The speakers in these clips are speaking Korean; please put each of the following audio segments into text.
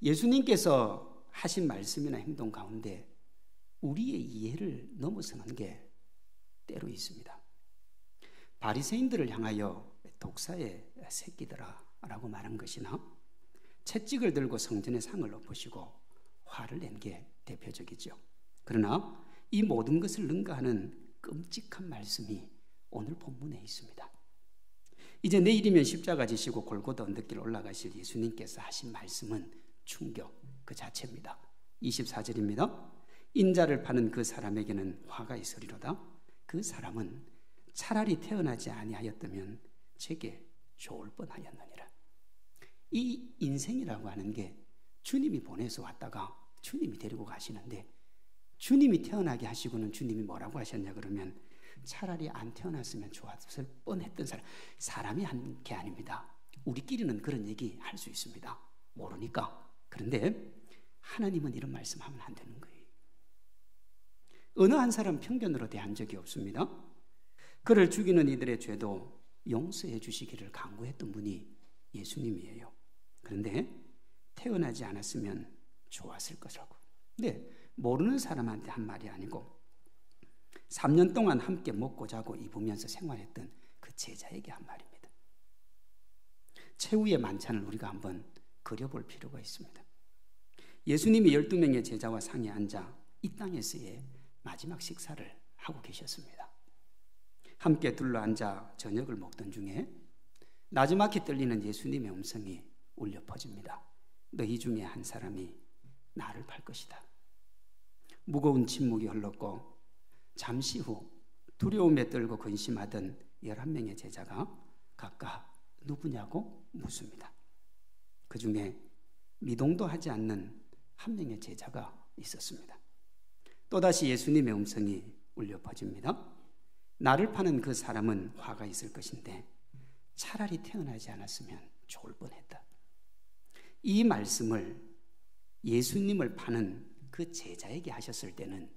예수님께서 하신 말씀이나 행동 가운데 우리의 이해를 넘어서는 게 때로 있습니다. 바리새인들을 향하여 독사의 새끼들아 라고 말한 것이나 채찍을 들고 성전의 상을 엎으시고 화를 낸 게 대표적이죠. 그러나 이 모든 것을 능가하는 끔찍한 말씀이 오늘 본문에 있습니다. 이제 내일이면 십자가 지시고 골고다 언덕길 올라가실 예수님께서 하신 말씀은 충격 그 자체입니다. 24절입니다. 인자를 파는 그 사람에게는 화가 있으리로다. 그 사람은 차라리 태어나지 아니하였다면 제게 좋을 뻔하였느니라. 이 인생이라고 하는 게 주님이 보내서 왔다가 주님이 데리고 가시는데, 주님이 태어나게 하시고는 주님이 뭐라고 하셨냐 그러면 차라리 안 태어났으면 좋았을 뻔했던 사람이 한 게 아닙니다. 우리끼리는 그런 얘기 할 수 있습니다. 모르니까. 그런데 하나님은 이런 말씀하면 안 되는 거예요. 어느 한 사람 편견으로 대한 적이 없습니다. 그를 죽이는 이들의 죄도 용서해 주시기를 간구했던 분이 예수님이에요. 그런데 태어나지 않았으면 좋았을 것이라고. 근데 모르는 사람한테 한 말이 아니고 3년 동안 함께 먹고 자고 입으면서 생활했던 그 제자에게 한 말입니다. 최후의 만찬을 우리가 한번 그려볼 필요가 있습니다. 예수님이 12명의 제자와 상에 앉아 이 땅에서의 마지막 식사를 하고 계셨습니다. 함께 둘러앉아 저녁을 먹던 중에 나지막히 떨리는 예수님의 음성이 울려 퍼집니다. 너희 중에 한 사람이 나를 팔 것이다. 무거운 침묵이 흘렀고 잠시 후 두려움에 떨고 근심하던 11명의 제자가 각각 누구냐고 묻습니다. 그 중에 미동도 하지 않는 한 명의 제자가 있었습니다. 또다시 예수님의 음성이 울려 퍼집니다. 나를 파는 그 사람은 화가 있을 것인데 차라리 태어나지 않았으면 좋을 뻔했다. 이 말씀을 예수님을 파는 그 제자에게 하셨을 때는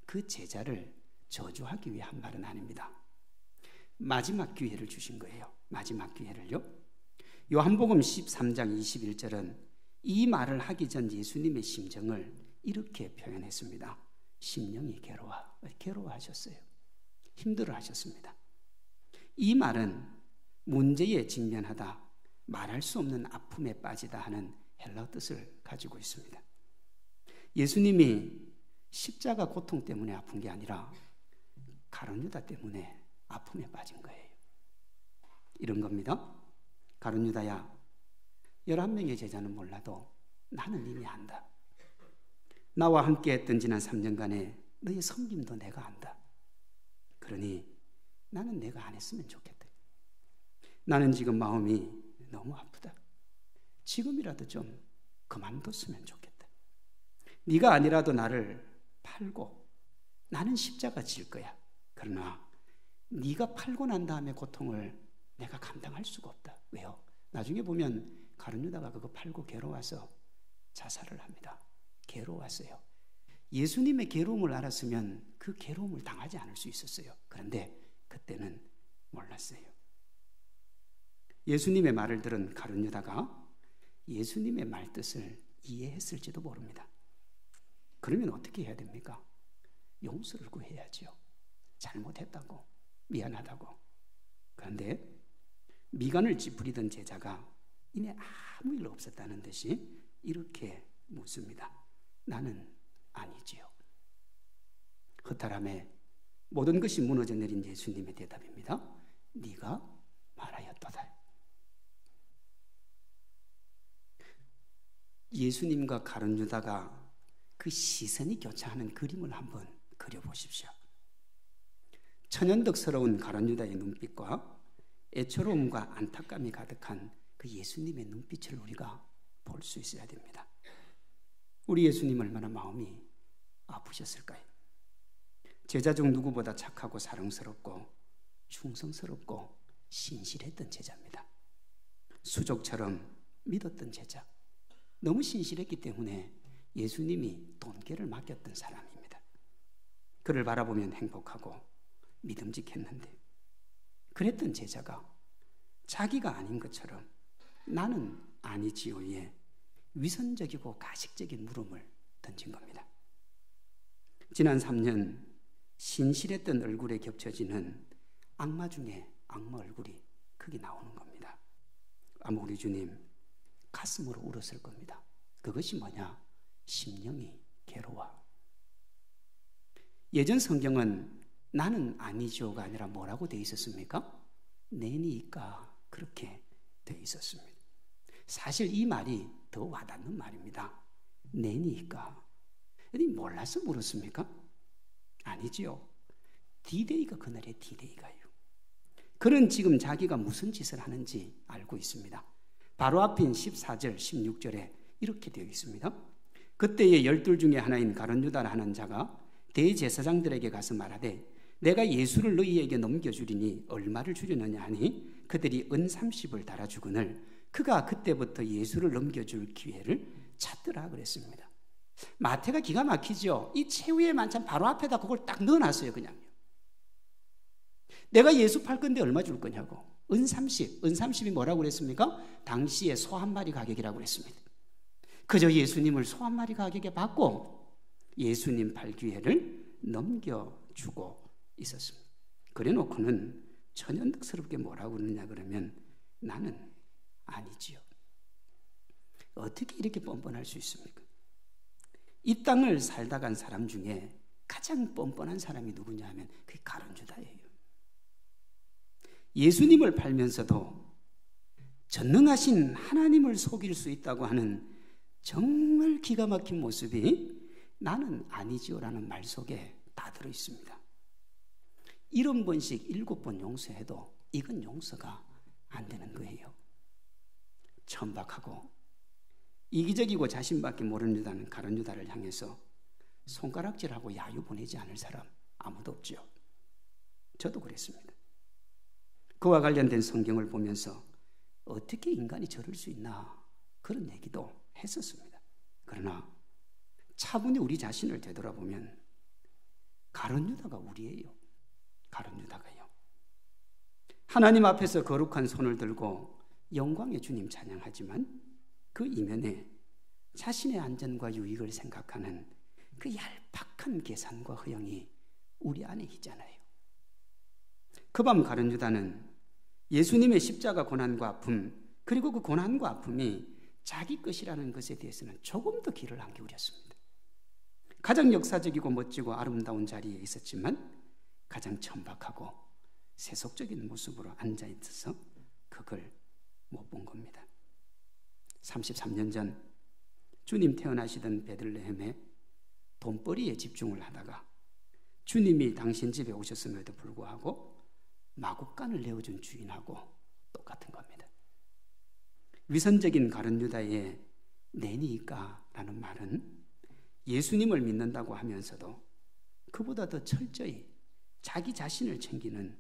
그 제자를 저주하기 위해 한 말은 아닙니다. 마지막 기회를 주신 거예요. 마지막 기회를요. 요한복음 13장 21절은 이 말을 하기 전 예수님의 심정을 이렇게 표현했습니다. 심령이 괴로워하셨어요. 힘들어하셨습니다. 이 말은 문제에 직면하다, 말할 수 없는 아픔에 빠지다 하는 헬라어 뜻을 가지고 있습니다. 예수님이 십자가 고통 때문에 아픈 게 아니라 가룟 유다 때문에 아픔에 빠진 거예요. 이런 겁니다. 가룟 유다야, 11명의 제자는 몰라도 나는 이미 안다. 나와 함께 했던 지난 3년간의 너의 섬김도 내가 안다. 그러니 나는 내가 안 했으면 좋겠다. 나는 지금 마음이 너무 아프다. 지금이라도 좀 그만뒀으면 좋겠다. 네가 아니라도 나를 팔고 나는 십자가 질 거야. 그러나 네가 팔고 난 다음에 고통을 내가 감당할 수가 없다. 왜요? 나중에 보면 가룟 유다가 그거 팔고 괴로워서 자살을 합니다. 괴로웠어요. 예수님의 괴로움을 알았으면 그 괴로움을 당하지 않을 수 있었어요. 그런데 그때는 몰랐어요. 예수님의 말을 들은 가룟 유다가 예수님의 말뜻을 이해했을지도 모릅니다. 그러면 어떻게 해야 됩니까? 용서를 구해야죠. 잘못했다고, 미안하다고. 그런데 미간을 찌푸리던 제자가 이내 아무 일 없었다는 듯이 이렇게 묻습니다. 나는 아니지요. 허탈함에 모든 것이 무너져 내린 예수님의 대답입니다. 네가 말하였도다. 예수님과 가룟 유다가 그 시선이 교차하는 그림을 한번 그려보십시오. 천연덕스러운 가룟 유다의 눈빛과 애처로움과 안타까움이 가득한 그 예수님의 눈빛을 우리가 볼 수 있어야 됩니다. 우리 예수님 얼마나 마음이 아프셨을까요? 제자 중 누구보다 착하고 사랑스럽고 충성스럽고 신실했던 제자입니다. 수족처럼 믿었던 제자. 너무 신실했기 때문에 예수님이 돈계를 맡겼던 사람입니다. 그를 바라보면 행복하고 믿음직했는데, 그랬던 제자가 자기가 아닌 것처럼 나는 아니지요에 위선적이고 가식적인 물음을 던진 겁니다. 지난 3년 신실했던 얼굴에 겹쳐지는 악마 중에 악마 얼굴이 크게 나오는 겁니다. 아마 우리 주님 가슴으로 울었을 겁니다. 그것이 뭐냐? 심령이 괴로워. 예전 성경은 나는 아니죠가 아니라 뭐라고 되어 있었습니까? 내니까 그렇게 되어 있었습니다. 사실 이 말이 더 와닿는 말입니다. 내니까. 몰라서 물었습니까? 아니지요. D-Day가 그날의 D-Day가요. 그는 지금 자기가 무슨 짓을 하는지 알고 있습니다. 바로 앞인 14절, 16절에 이렇게 되어 있습니다. 그때의 12 중에 하나인 가룟 유다라 하는 자가 대제사장들에게 가서 말하되 내가 예수를 너희에게 넘겨주리니 얼마를 주려느냐 하니 그들이 은 30을 달아주거늘 그가 그때부터 예수를 넘겨줄 기회를 찾더라 그랬습니다. 마태가 기가 막히죠. 이 최후의 만찬 바로 앞에다 그걸 딱 넣어놨어요. 그냥요. 내가 예수 팔 건데 얼마 줄 거냐고. 은 30. 은 30이 뭐라고 그랬습니까? 당시에 소 한 마리 가격이라고 그랬습니다. 그저 예수님을 소 한 마리 가격에 받고 예수님 팔 기회를 넘겨주고 있었습니다. 그래 놓고는 천연덕스럽게 뭐라고 그러느냐 그러면 나는 아니지요. 어떻게 이렇게 뻔뻔할 수 있습니까? 이 땅을 살다 간 사람 중에 가장 뻔뻔한 사람이 누구냐 하면 그게 가룟 유다예요. 예수님을 팔면서도 전능하신 하나님을 속일 수 있다고 하는 정말 기가 막힌 모습이 나는 아니지요라는 말 속에 다 들어 있습니다. 70번씩 7번 용서해도 이건 용서가 안 되는 거예요. 천박하고 이기적이고 자신밖에 모르는 가룟 유다를 향해서 손가락질하고 야유 보내지 않을 사람 아무도 없죠. 저도 그랬습니다. 그와 관련된 성경을 보면서 어떻게 인간이 저럴 수 있나 그런 얘기도 했었습니다. 그러나 차분히 우리 자신을 되돌아보면 가룟 유다가 우리예요. 가룟 유다가요. 하나님 앞에서 거룩한 손을 들고 영광의 주님 찬양하지만 그 이면에 자신의 안전과 유익을 생각하는 그 얄팍한 계산과 허영이 우리 안에 있잖아요. 그 밤 가룟 유다는 예수님의 십자가 고난과 아픔 그리고 그 고난과 아픔이 자기 것이라는 것에 대해서는 조금 더 귀를 안 기울였습니다. 가장 역사적이고 멋지고 아름다운 자리에 있었지만 가장 천박하고 세속적인 모습으로 앉아있어서 그걸 못 본 겁니다. 33년 전 주님 태어나시던 베들레헴에 돈벌이에 집중을 하다가 주님이 당신 집에 오셨음에도 불구하고 마구간을 내어준 주인하고 똑같은 겁니다. 위선적인 가룟 유다의 내니까라는 말은 예수님을 믿는다고 하면서도 그보다 더 철저히 자기 자신을 챙기는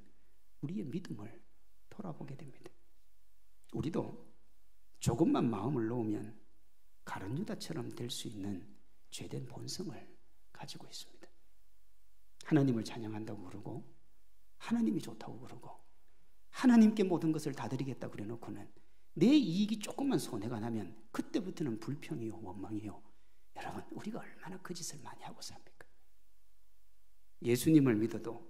우리의 믿음을 돌아보게 됩니다. 우리도 조금만 마음을 놓으면 가룟 유다처럼 될 수 있는 죄된 본성을 가지고 있습니다. 하나님을 찬양한다고 그러고 하나님이 좋다고 그러고 하나님께 모든 것을 다 드리겠다 그래 놓고는 내 이익이 조금만 손해가 나면 그때부터는 불평이요 원망이요. 여러분 우리가 얼마나 그 짓을 많이 하고 삽니까? 예수님을 믿어도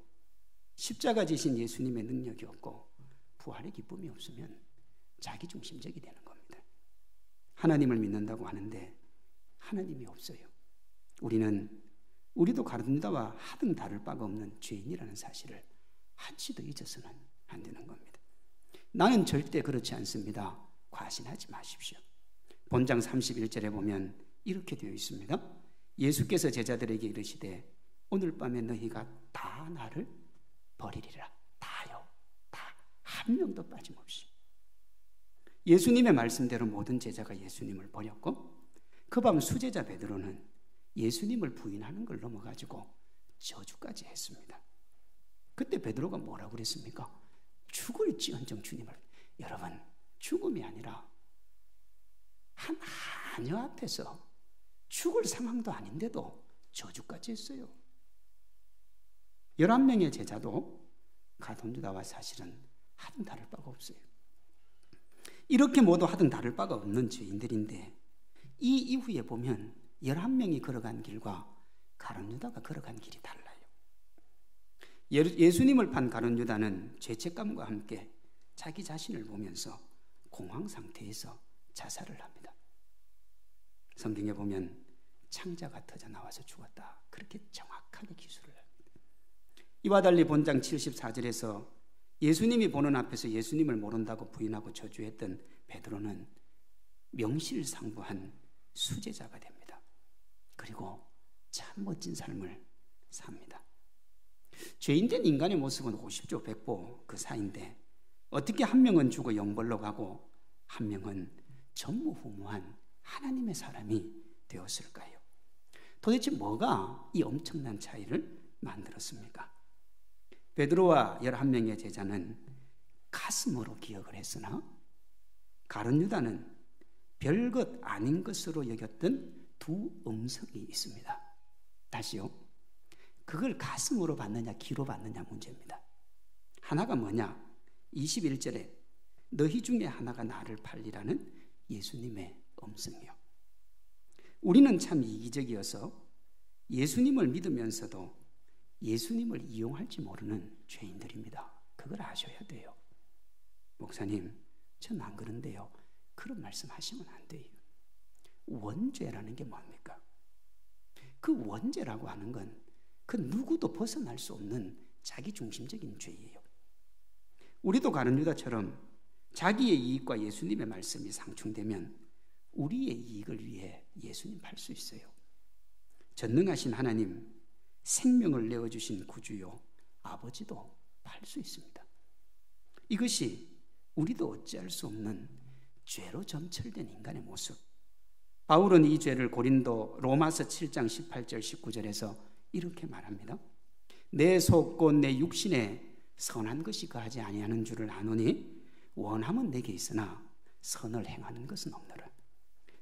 십자가 지신 예수님의 능력이 없고 부활의 기쁨이 없으면 자기중심적이 되는 겁니다. 하나님을 믿는다고 하는데 하나님이 없어요. 우리도 가룟 유다와 하등 다를 바가 없는 죄인이라는 사실을 한치도 잊어서는 안 되는 겁니다. 나는 절대 그렇지 않습니다. 과신하지 마십시오. 본장 31절에 보면 이렇게 되어 있습니다. 예수께서 제자들에게 이르시되 오늘 밤에 너희가 다 나를 버리리라. 다요. 다. 한 명도 빠짐없이. 예수님의 말씀대로 모든 제자가 예수님을 버렸고 그 밤 수제자 베드로는 예수님을 부인하는 걸 넘어가지고 저주까지 했습니다. 그때 베드로가 뭐라고 그랬습니까? 죽을지언정 주님을. 여러분 죽음이 아니라 한 하녀 앞에서 죽을 상황도 아닌데도 저주까지 했어요. 11명의 제자도 가룟 유다와 사실은 하등 다를 바가 없어요. 이렇게 모두 하등 다를 바가 없는 죄인들인데 이 이후에 보면 11명이 걸어간 길과 가룟 유다가 걸어간 길이 달라요. 예수님을 판 가룟 유다는 죄책감과 함께 자기 자신을 보면서 공황 상태에서 자살을 합니다. 성경에 보면 창자가 터져 나와서 죽었다, 그렇게 정확하게 기술을 합니다. 이와 달리 본장 74절에서 예수님이 보는 앞에서 예수님을 모른다고 부인하고 저주했던 베드로는 명실상부한 수제자가 됩니다. 그리고 참 멋진 삶을 삽니다. 죄인된 인간의 모습은 50조 100보 그 사이인데 어떻게 한 명은 죽어 영벌로 가고 한 명은 전무후무한 하나님의 사람이 되었을까요? 도대체 뭐가 이 엄청난 차이를 만들었습니까? 베드로와 11명의 제자는 가슴으로 기억을 했으나 가룟 유다는 별것 아닌 것으로 여겼던 두 음성이 있습니다. 다시요. 그걸 가슴으로 받느냐 귀로 받느냐 문제입니다. 하나가 뭐냐? 21절에 너희 중에 하나가 나를 팔리라는 예수님의 음성이요. 우리는 참 이기적이어서 예수님을 믿으면서도 예수님을 이용할지 모르는 죄인들입니다. 그걸 아셔야 돼요. 목사님, 전 안 그런데요. 그런 말씀하시면 안 돼요. 원죄라는 게 뭡니까? 그 원죄라고 하는 건 그 누구도 벗어날 수 없는 자기중심적인 죄예요. 우리도 가룟 유다처럼 자기의 이익과 예수님의 말씀이 상충되면 우리의 이익을 위해 예수님 팔 수 있어요. 전능하신 하나님, 생명을 내어주신 구주요 아버지도 팔 수 있습니다. 이것이 우리도 어찌할 수 없는 죄로 점철된 인간의 모습. 바울은 이 죄를 고린도 로마서 7장 18절 19절에서 이렇게 말합니다. 내 속 곧 내 육신에 선한 것이 거하지 아니하는 줄을 아노니 원함은 내게 있으나 선을 행하는 것은 없노라.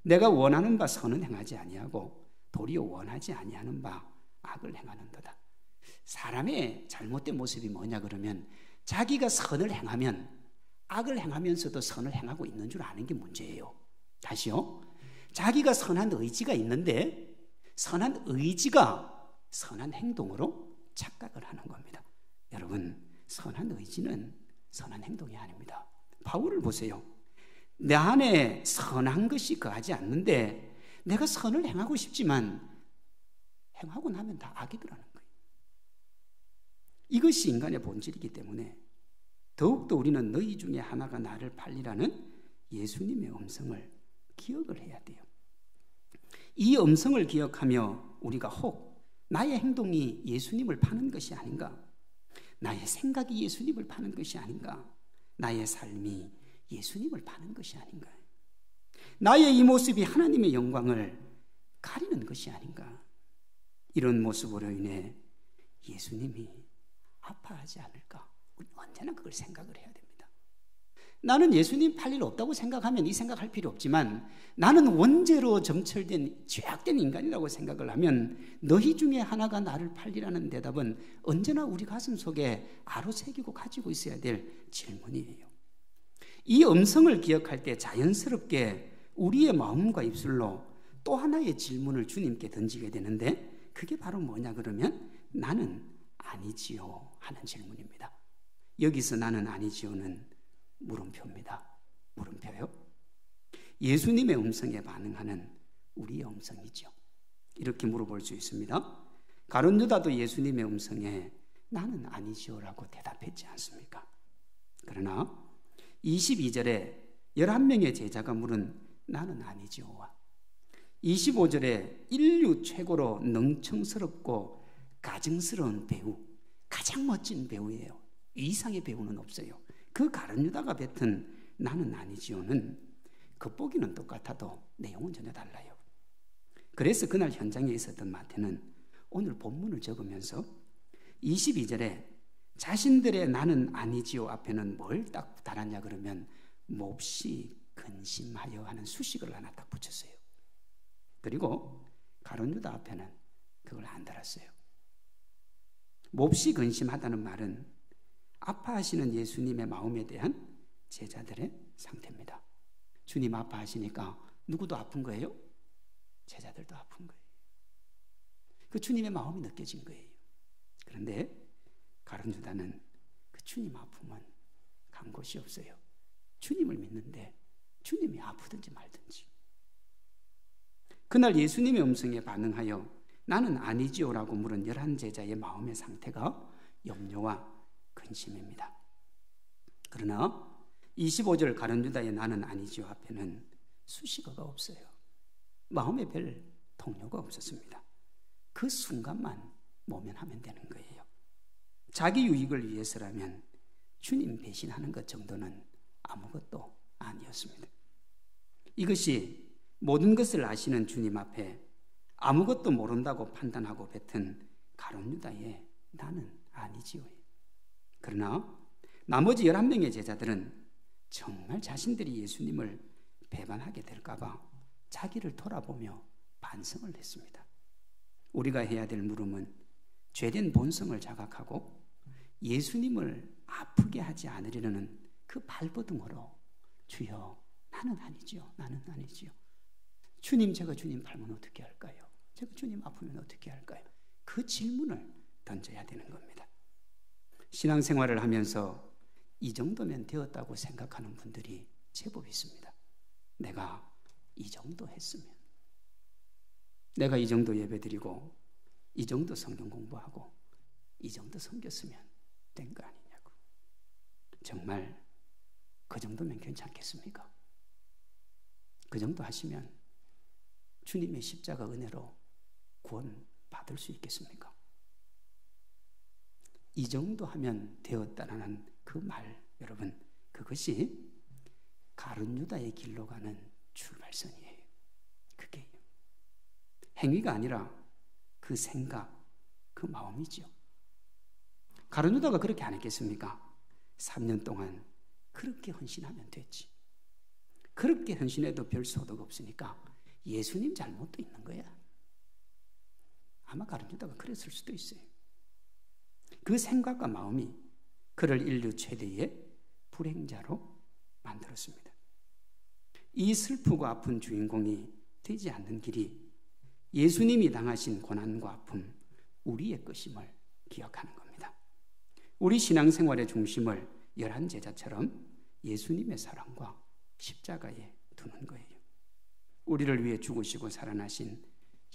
내가 원하는 바 선은 행하지 아니하고 도리어 원하지 아니하는 바 악을 행하는도다. 사람의 잘못된 모습이 뭐냐 그러면 자기가 선을 행하면 악을 행하면서도 선을 행하고 있는 줄 아는 게 문제예요. 다시요. 자기가 선한 의지가 있는데 선한 의지가 선한 행동으로 착각을 하는 겁니다. 여러분, 선한 의지는 선한 행동이 아닙니다. 바울을 보세요. 내 안에 선한 것이 거하지 않는데 내가 선을 행하고 싶지만 행하고 나면 다 악이더라는 거예요. 이것이 인간의 본질이기 때문에 더욱더 우리는 너희 중에 하나가 나를 팔리라는 예수님의 음성을 기억을 해야 돼요. 이 음성을 기억하며 우리가 혹 나의 행동이 예수님을 파는 것이 아닌가, 나의 생각이 예수님을 파는 것이 아닌가, 나의 삶이 예수님을 파는 것이 아닌가, 나의 이 모습이 하나님의 영광을 가리는 것이 아닌가, 이런 모습으로 인해 예수님이 아파하지 않을까, 우리 언제나 그걸 생각을 해야 됩니다. 나는 예수님 팔 일 없다고 생각하면 이 생각할 필요 없지만 나는 원죄로 점철된 죄악된 인간이라고 생각을 하면 너희 중에 하나가 나를 팔리라는 대답은 언제나 우리 가슴 속에 아로새기고 가지고 있어야 될 질문이에요. 이 음성을 기억할 때 자연스럽게 우리의 마음과 입술로 또 하나의 질문을 주님께 던지게 되는데 그게 바로 뭐냐 그러면 나는 아니지요 하는 질문입니다. 여기서 나는 아니지요는 물음표입니다. 물음표요. 예수님의 음성에 반응하는 우리의 음성이죠. 이렇게 물어볼 수 있습니다. 가룟 유다도 예수님의 음성에 나는 아니지요라고 대답했지 않습니까? 그러나 22절에 11명의 제자가 물은 나는 아니지요와 25절에 인류 최고로 능청스럽고 가증스러운 배우, 가장 멋진 배우예요. 이 이상의 배우는 없어요. 그 가룟 유다가 뱉은 나는 아니지요는 겉보기는 똑같아도 내용은 전혀 달라요. 그래서 그날 현장에 있었던 마태는 오늘 본문을 적으면서 22절에 자신들의 나는 아니지요 앞에는 뭘 딱 달았냐 그러면 몹시 근심하여 하는 수식을 하나 딱 붙였어요. 그리고 가룟 유다 앞에는 그걸 안 달았어요. 몹시 근심하다는 말은 아파하시는 예수님의 마음에 대한 제자들의 상태입니다. 주님 아파하시니까 누구도 아픈 거예요? 제자들도 아픈 거예요. 그 주님의 마음이 느껴진 거예요. 그런데 가룟 유다는 그 주님 아픔은 간 곳이 없어요. 주님을 믿는데 주님이 아프든지 말든지. 그날 예수님의 음성에 반응하여 나는 아니지요라고 물은 11제자의 마음의 상태가 염려와 근심입니다. 그러나 25절 가룟 유다의 나는 아니지요 앞에는 수식어가 없어요. 마음에 별 동요가 없었습니다. 그 순간만 모면하면 되는 거예요. 자기 유익을 위해서라면 주님 배신하는 것 정도는 아무것도 아니었습니다. 이것이 모든 것을 아시는 주님 앞에 아무것도 모른다고 판단하고 뱉은 가룟 유다의 나는 아니지요. 그러나 나머지 11명의 제자들은 정말 자신들이 예수님을 배반하게 될까봐 자기를 돌아보며 반성을 했습니다. 우리가 해야 될 물음은 죄된 본성을 자각하고 예수님을 아프게 하지 않으려는 그 발버둥으로 주여 나는 아니지요. 나는 아니지요. 주님 제가 주님 팔면 어떻게 할까요? 제가 주님 아프면 어떻게 할까요? 그 질문을 던져야 되는 겁니다. 신앙생활을 하면서 이 정도면 되었다고 생각하는 분들이 제법 있습니다. 내가 이 정도 했으면, 내가 이 정도 예배드리고 이 정도 성경 공부하고 이 정도 섬겼으면 된 거 아니냐고. 정말 그 정도면 괜찮겠습니까? 그 정도 하시면 주님의 십자가 은혜로 구원 받을 수 있겠습니까? 이 정도 하면 되었다라는 그 말, 여러분, 그것이 가룟 유다의 길로 가는 출발선이에요. 그게 행위가 아니라 그 생각, 그 마음이죠. 가룟 유다가 그렇게 안 했겠습니까? 3년 동안 그렇게 헌신하면 됐지. 그렇게 헌신해도 별 소득 없으니까 예수님 잘못도 있는 거야. 아마 가룟 유다가 그랬을 수도 있어요. 그 생각과 마음이 그를 인류 최대의 불행자로 만들었습니다. 이 슬프고 아픈 주인공이 되지 않는 길이 예수님이 당하신 고난과 아픔, 우리의 것임을 기억하는 겁니다. 우리 신앙생활의 중심을 11제자처럼 예수님의 사랑과 십자가에 두는 거예요. 우리를 위해 죽으시고 살아나신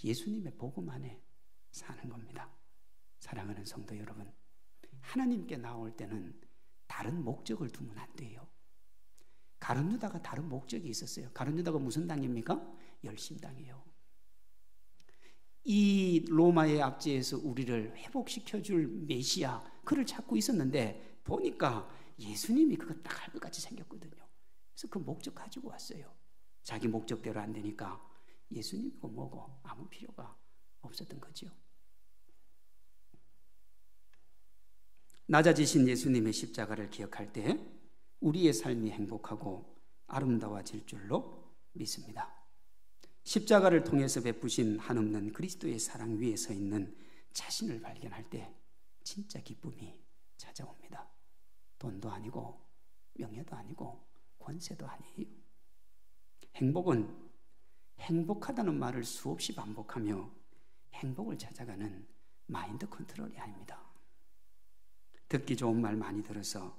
예수님의 복음 안에 사는 겁니다. 사랑하는 성도 여러분, 하나님께 나올 때는 다른 목적을 두면 안 돼요. 가룟 유다가 다른 목적이 있었어요. 가룟 유다가 무슨 당입니까? 열심당이에요. 이 로마의 압제에서 우리를 회복시켜줄 메시아, 그를 찾고 있었는데 보니까 예수님이 그거 딱 할 것 같이 생겼거든요. 그래서 그 목적 가지고 왔어요. 자기 목적대로 안 되니까 예수님이고 뭐고 아무 필요가 없었던 거죠. 낮아지신 예수님의 십자가를 기억할 때 우리의 삶이 행복하고 아름다워질 줄로 믿습니다. 십자가를 통해서 베푸신 한없는 그리스도의 사랑 위에 서 있는 자신을 발견할 때 진짜 기쁨이 찾아옵니다. 돈도 아니고 명예도 아니고 권세도 아니에요. 행복은 행복하다는 말을 수없이 반복하며 행복을 찾아가는 마인드 컨트롤이 아닙니다. 듣기 좋은 말 많이 들어서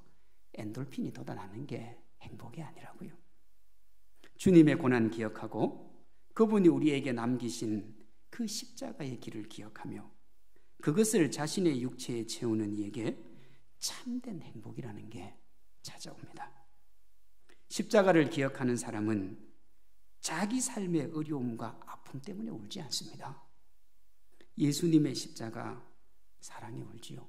엔돌핀이 돋아나는 게 행복이 아니라고요. 주님의 고난 기억하고 그분이 우리에게 남기신 그 십자가의 길을 기억하며 그것을 자신의 육체에 채우는 이에게 참된 행복이라는 게 찾아옵니다. 십자가를 기억하는 사람은 자기 삶의 어려움과 아픔 때문에 울지 않습니다. 예수님의 십자가 사랑에 울지요.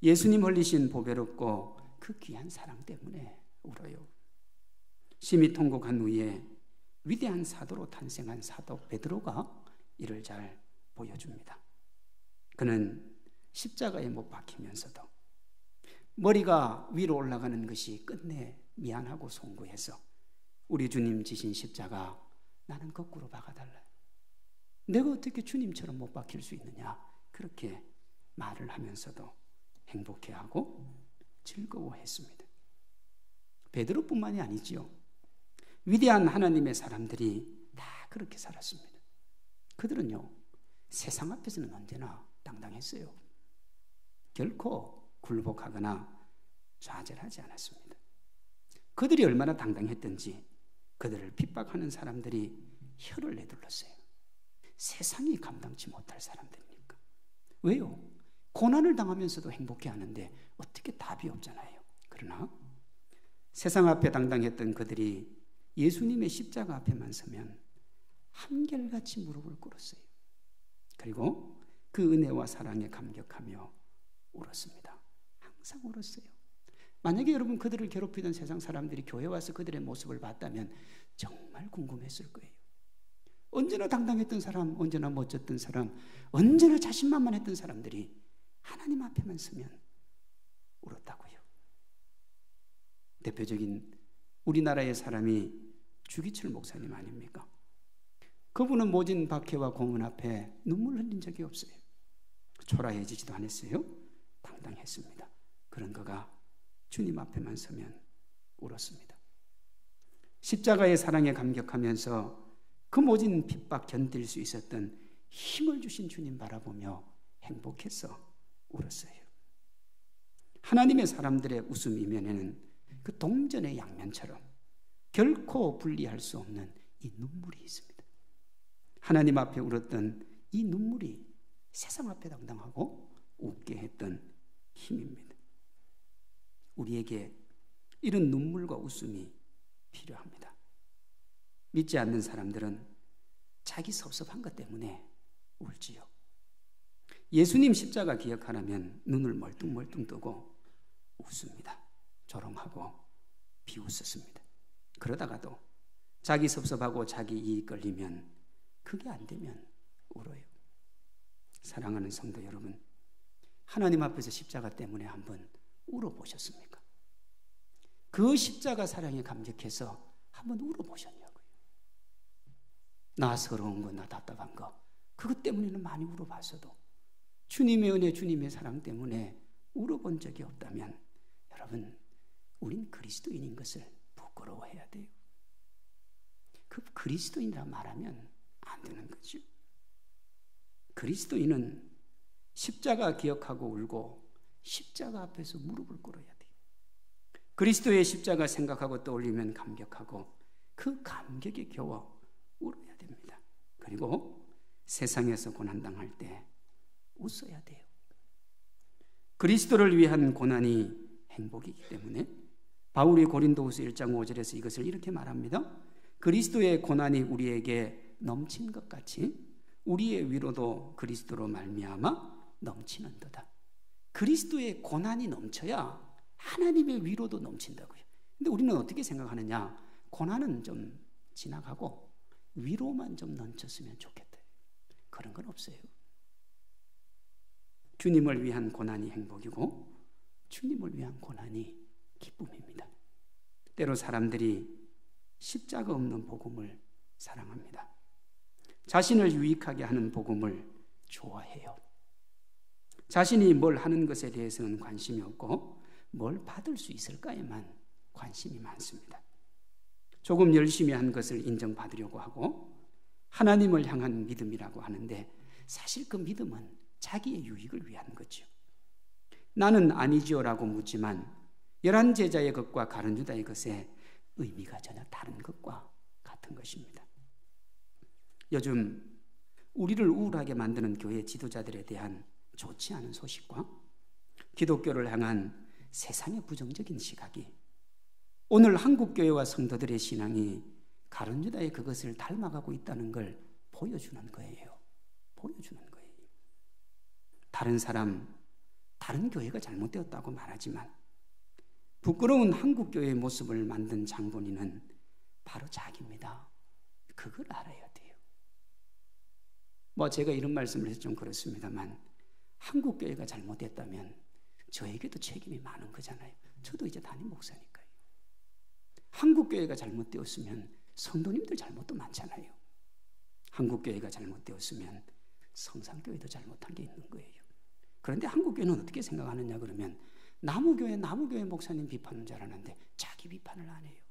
예수님 흘리신 보배롭고 그 귀한 사랑 때문에 울어요. 심히 통곡한 후에 위대한 사도로 탄생한 사도 베드로가 이를 잘 보여줍니다. 그는 십자가에 못 박히면서도 머리가 위로 올라가는 것이 끝내 미안하고 송구해서 우리 주님 지신 십자가 나는 거꾸로 박아달라. 내가 어떻게 주님처럼 못 박힐 수 있느냐. 그렇게 말을 하면서도 행복해하고 즐거워했습니다. 베드로뿐만이 아니지요. 위대한 하나님의 사람들이 다 그렇게 살았습니다. 그들은요, 세상 앞에서는 언제나 당당했어요. 결코 굴복하거나 좌절하지 않았습니다. 그들이 얼마나 당당했던지 그들을 핍박하는 사람들이 혀를 내둘렀어요. 세상이 감당치 못할 사람들이니까. 왜요? 고난을 당하면서도 행복해하는데 어떻게 답이 없잖아요. 그러나 세상 앞에 당당했던 그들이 예수님의 십자가 앞에만 서면 한결같이 무릎을 꿇었어요. 그리고 그 은혜와 사랑에 감격하며 울었습니다. 항상 울었어요. 만약에 여러분 그들을 괴롭히던 세상 사람들이 교회 와서 그들의 모습을 봤다면 정말 궁금했을 거예요. 언제나 당당했던 사람, 언제나 멋졌던 사람, 언제나 자신만만했던 사람들이 하나님 앞에만 서면 울었다고요. 대표적인 우리나라의 사람이 주기철 목사님 아닙니까? 그분은 모진 박해와 고문 앞에 눈물 흘린 적이 없어요. 초라해지지도 않았어요. 당당했습니다. 그런 그가 주님 앞에만 서면 울었습니다. 십자가의 사랑에 감격하면서 그 모진 핍박 견딜 수 있었던 힘을 주신 주님 바라보며 행복해서 울었어요. 하나님의 사람들의 웃음 이면에는 그 동전의 양면처럼 결코 분리할 수 없는 이 눈물이 있습니다. 하나님 앞에 울었던 이 눈물이 세상 앞에 당당하고 웃게 했던 힘입니다. 우리에게 이런 눈물과 웃음이 필요합니다. 믿지 않는 사람들은 자기 섭섭한 것 때문에 울지요. 예수님 십자가 기억하라면 눈을 멀뚱멀뚱 뜨고 웃습니다. 조롱하고 비웃었습니다. 그러다가도 자기 섭섭하고 자기 이익 걸리면 그게 안 되면 울어요. 사랑하는 성도 여러분, 하나님 앞에서 십자가 때문에 한번 울어보셨습니까? 그 십자가 사랑에 감격해서 한번 울어보셨냐고요. 나 서러운 거, 나 답답한 거, 그것 때문에는 많이 울어봤어도 주님의 은혜, 주님의 사랑 때문에 울어본 적이 없다면 여러분, 우린 그리스도인인 것을 부끄러워해야 돼요. 그 그리스도인이라 말하면 안 되는 거죠. 그리스도인은 십자가 기억하고 울고 십자가 앞에서 무릎을 꿇어야 돼요. 그리스도의 십자가 생각하고 떠올리면 감격하고 그 감격에 겨워 울어야 됩니다. 그리고 세상에서 고난당할 때 웃어야 돼요. 그리스도를 위한 고난이 행복이기 때문에 바울이 고린도후서 1장 5절에서 이것을 이렇게 말합니다. 그리스도의 고난이 우리에게 넘친 것 같이 우리의 위로도 그리스도로 말미암아 넘치는도다. 그리스도의 고난이 넘쳐야 하나님의 위로도 넘친다고요. 근데 우리는 어떻게 생각하느냐? 고난은 좀 지나가고 위로만 좀 넘쳤으면 좋겠다. 그런 건 없어요. 주님을 위한 고난이 행복이고 주님을 위한 고난이 기쁨입니다. 때로 사람들이 십자가 없는 복음을 사랑합니다. 자신을 유익하게 하는 복음을 좋아해요. 자신이 뭘 하는 것에 대해서는 관심이 없고 뭘 받을 수 있을까에만 관심이 많습니다. 조금 열심히 한 것을 인정받으려고 하고 하나님을 향한 믿음이라고 하는데 사실 그 믿음은 자기의 유익을 위한 거죠. 나는 아니지요라고 묻지만 11 제자의 것과 가룟 유다의 것의 의미가 전혀 다른 것과 같은 것입니다. 요즘 우리를 우울하게 만드는 교회 지도자들에 대한 좋지 않은 소식과 기독교를 향한 세상의 부정적인 시각이 오늘 한국교회와 성도들의 신앙이 가룟 유다의 그것을 닮아가고 있다는 걸 보여주는 거예요. 보여주는 거예요. 다른 사람, 다른 교회가 잘못되었다고 말하지만 부끄러운 한국교회의 모습을 만든 장본인은 바로 자기입니다. 그걸 알아야 돼요. 제가 이런 말씀을 해서 좀 그렇습니다만 한국교회가 잘못됐다면 저에게도 책임이 많은 거잖아요. 저도 이제 담임 목사니까요. 한국교회가 잘못되었으면 성도님들 잘못도 많잖아요. 한국교회가 잘못되었으면 성산교회도 잘못한 게 있는 거예요. 그런데 한국교회는 어떻게 생각하느냐 그러면 나무교회 목사님 비판은 잘하는데 자기 비판을 안 해요.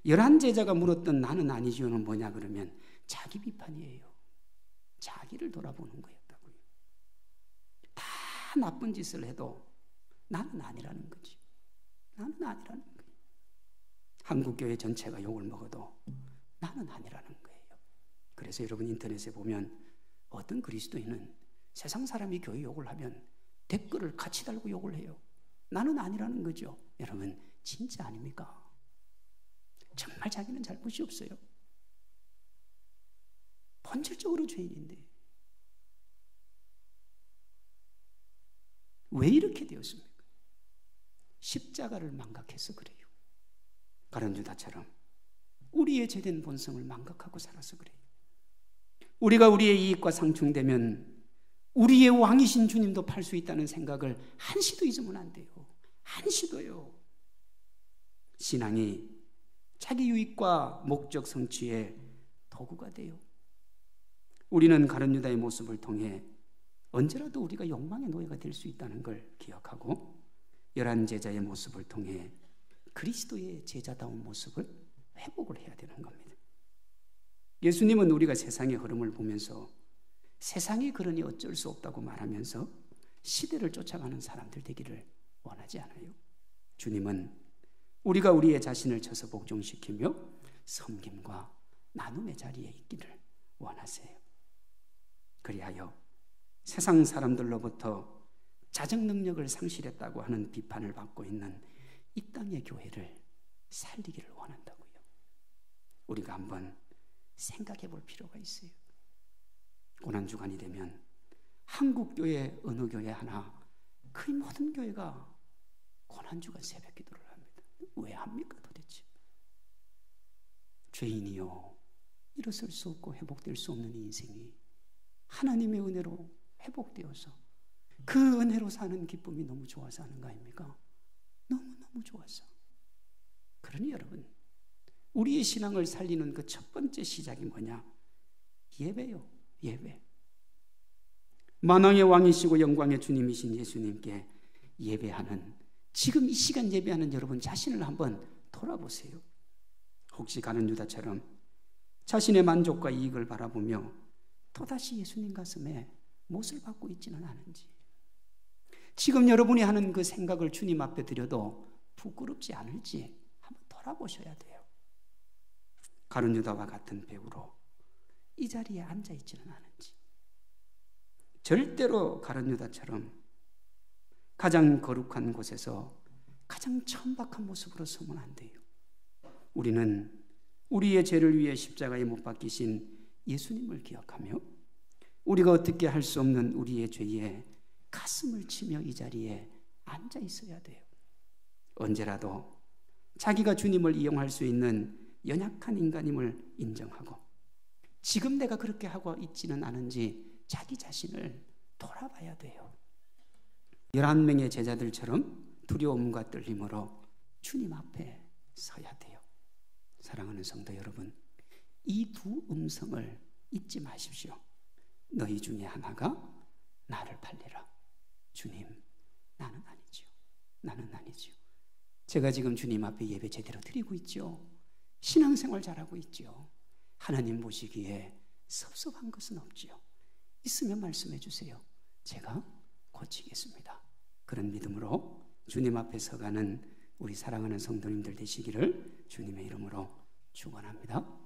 열한 제자가 물었던 나는 아니지요는 뭐냐 그러면 자기 비판이에요. 자기를 돌아보는 거였다고요. 다 나쁜 짓을 해도 나는 아니라는 거지. 나는 아니라는 거예요. 한국교회 전체가 욕을 먹어도 나는 아니라는 거예요. 그래서 여러분 인터넷에 보면 어떤 그리스도인은 세상 사람이 교회 욕을 하면 댓글을 같이 달고 욕을 해요. 나는 아니라는 거죠. 여러분 진짜 아닙니까? 정말 자기는 잘못이 없어요. 본질적으로 죄인인데 왜 이렇게 되었습니까? 십자가를 망각해서 그래요. 가룟유다처럼 우리의 죄된 본성을 망각하고 살아서 그래요. 우리가 우리의 이익과 상충되면 우리의 왕이신 주님도 팔 수 있다는 생각을 한시도 잊으면 안 돼요. 한시도요. 신앙이 자기 유익과 목적 성취의 도구가 돼요. 우리는 가룟유다의 모습을 통해 언제라도 우리가 욕망의 노예가 될 수 있다는 걸 기억하고 열한 제자의 모습을 통해 그리스도의 제자다운 모습을 회복을 해야 되는 겁니다. 예수님은 우리가 세상의 흐름을 보면서 세상이 그러니 어쩔 수 없다고 말하면서 시대를 쫓아가는 사람들 되기를 원하지 않아요. 주님은 우리가 우리의 자신을 쳐서 복종시키며 섬김과 나눔의 자리에 있기를 원하세요. 그리하여 세상 사람들로부터 자정 능력을 상실했다고 하는 비판을 받고 있는 이 땅의 교회를 살리기를 원한다고요. 우리가 한번 생각해 볼 필요가 있어요. 고난주간이 되면 한국 교회 어느 교회 하나 거의 모든 교회가 고난주간 새벽 기도를 합니다. 왜 합니까 도대체? 죄인이요 일어설 수 없고 회복될 수 없는 인생이 하나님의 은혜로 회복되어서 그 은혜로 사는 기쁨이 너무 좋아서 하는 거 아닙니까? 너무너무 좋아서. 그러니 여러분 우리의 신앙을 살리는 그 첫 번째 시작이 뭐냐? 예배요. 예배. 만왕의 왕이시고 영광의 주님이신 예수님께 예배하는, 지금 이 시간 예배하는 여러분 자신을 한번 돌아보세요. 혹시 가룟유다처럼 자신의 만족과 이익을 바라보며 또다시 예수님 가슴에 못을 박고 있지는 않은지, 지금 여러분이 하는 그 생각을 주님 앞에 드려도 부끄럽지 않을지 한번 돌아보셔야 돼요. 가룟유다와 같은 배우로 이 자리에 앉아있지는 않은지. 절대로 가룟유다처럼 가장 거룩한 곳에서 가장 천박한 모습으로 서면 안 돼요. 우리는 우리의 죄를 위해 십자가에 못 박히신 예수님을 기억하며 우리가 어떻게 할 수 없는 우리의 죄에 가슴을 치며 이 자리에 앉아 있어야 돼요. 언제라도 자기가 주님을 이용할 수 있는 연약한 인간임을 인정하고 지금 내가 그렇게 하고 있지는 않은지 자기 자신을 돌아봐야 돼요. 11명의 제자들처럼 두려움과 떨림으로 주님 앞에 서야 돼요. 사랑하는 성도 여러분, 이 두 음성을 잊지 마십시오. 너희 중에 하나가 나를 팔리라. 주님, 나는 아니죠. 나는 아니죠. 제가 지금 주님 앞에 예배 제대로 드리고 있죠. 신앙생활 잘하고 있죠. 하나님 보시기에 섭섭한 것은 없지요. 있으면 말씀해 주세요. 제가 고치겠습니다. 그런 믿음으로 주님 앞에 서가는 우리 사랑하는 성도님들 되시기를 주님의 이름으로 축원합니다.